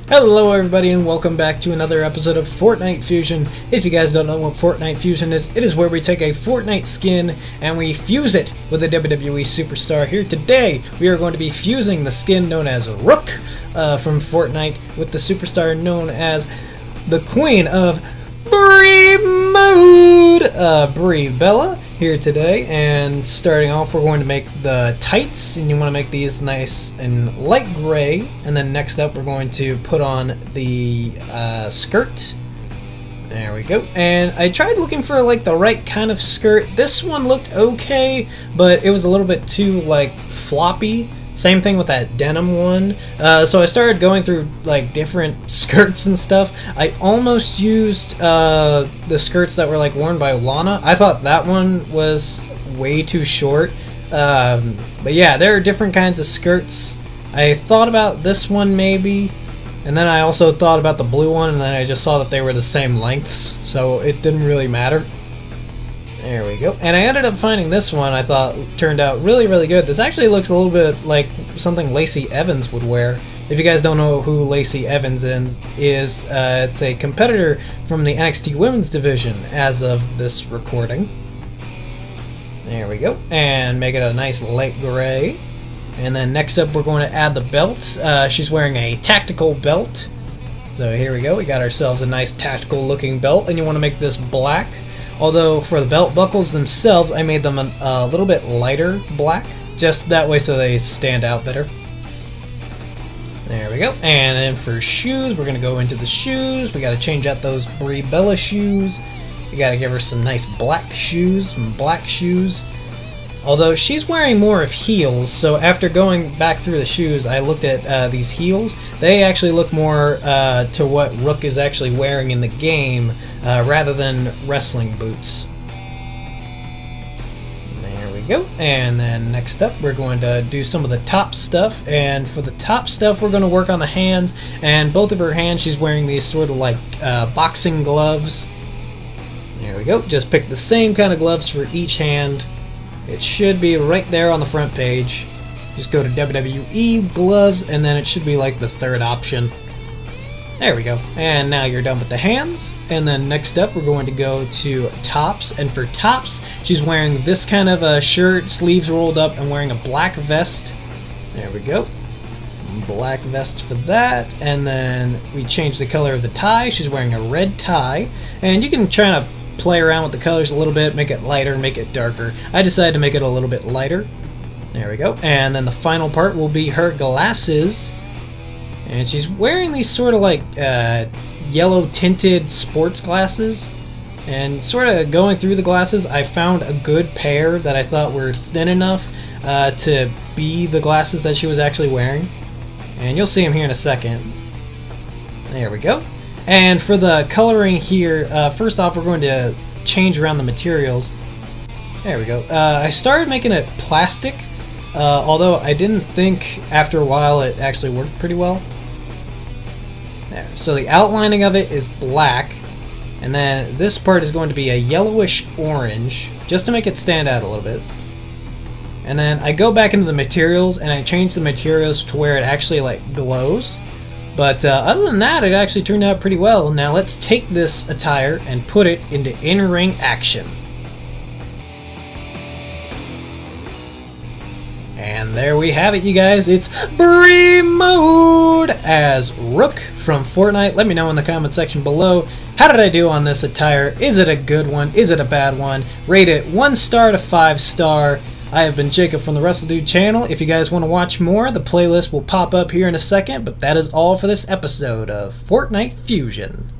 Hello everybody and welcome back to another episode of Fortnite Fusion. If you guys don't know what Fortnite Fusion is, it is where we take a Fortnite skin and we fuse it with a WWE superstar. Here today, we are going to be fusing the skin known as Rook from Fortnite with the superstar known as the Queen of BRIEEE MOOOODE, Brie Bella, here today. And starting off, we're going to make the tights, and you want to make these nice and light gray. And then next up, we're going to put on the skirt. There we go. And I tried looking for like the right kind of skirt. This one looked okay, but it was a little bit too like floppy. Same thing with that denim one. So I started going through like different skirts and stuff. I almost used the skirts that were like worn by Lana. I thought that one was way too short. But yeah, there are different kinds of skirts. I thought about this one maybe, and then I also thought about the blue one, and then I just saw that they were the same lengths, so it didn't really matter. There we go. And I ended up finding this one. I thought turned out really good. This actually looks a little bit like something Lacey Evans would wear. If you guys don't know who Lacey Evans is, it's a competitor from the NXT Women's Division as of this recording. There we go. And make it a nice light gray. And then next up, we're going to add the belt. She's wearing a tactical belt. So here we go. We got ourselves a nice tactical looking belt, and you want to make this black. Although for the belt buckles themselves, I made them a little bit lighter black, just that way so they stand out better. There we go. And then for shoes, we're going to go into the shoes. We got to change out those Brie Bella shoes. We got to give her some nice black shoes, Although she's wearing more of heels, so after going back through the shoes, I looked at these heels. They actually look more to what Rook is actually wearing in the game, rather than wrestling boots. There we go. And then next up, we're going to do some of the top stuff. And for the top stuff, we're going to work on the hands. And both of her hands, she's wearing these sort of like boxing gloves. There we go. Just pick the same kind of gloves for each hand. It should be right there on the front page. Just go to WWE gloves, and then it should be like the third option. There we go. And now you're done with the hands. And then next up, we're going to go to tops. And for tops, she's wearing this kind of a shirt, sleeves rolled up, and wearing a black vest. There we go. Black vest for that. And then we change the color of the tie. She's wearing a red tie. And you can try to play around with the colors a little bit, make it lighter, make it darker. I decided to make it a little bit lighter. There we go. And then the final part will be her glasses. And she's wearing these sort of like yellow tinted sports glasses. And sort of going through the glasses, I found a good pair that I thought were thin enough to be the glasses that she was actually wearing. And you'll see them here in a second. There we go. And for the coloring here, first off, we're going to change around the materials. There we go. I started making it plastic, although I didn't think after a while it actually worked pretty well. There. So the outlining of it is black, and then this part is going to be a yellowish orange, just to make it stand out a little bit. And then I go back into the materials, and I change the materials to where it actually like glows. But other than that, it actually turned out pretty well. Now let's take this attire and put it into in-ring action. And there we have it, you guys. It's BRIEEE MOOOODE as Rook from Fortnite. Let me know in the comment section below. How did I do on this attire? Is it a good one? Is it a bad one? Rate it 1 star to 5 star. I have been Jacob from the WRESTLEDUDE channel. If you guys want to watch more, the playlist will pop up here in a second, but that is all for this episode of Fortnite Fusion.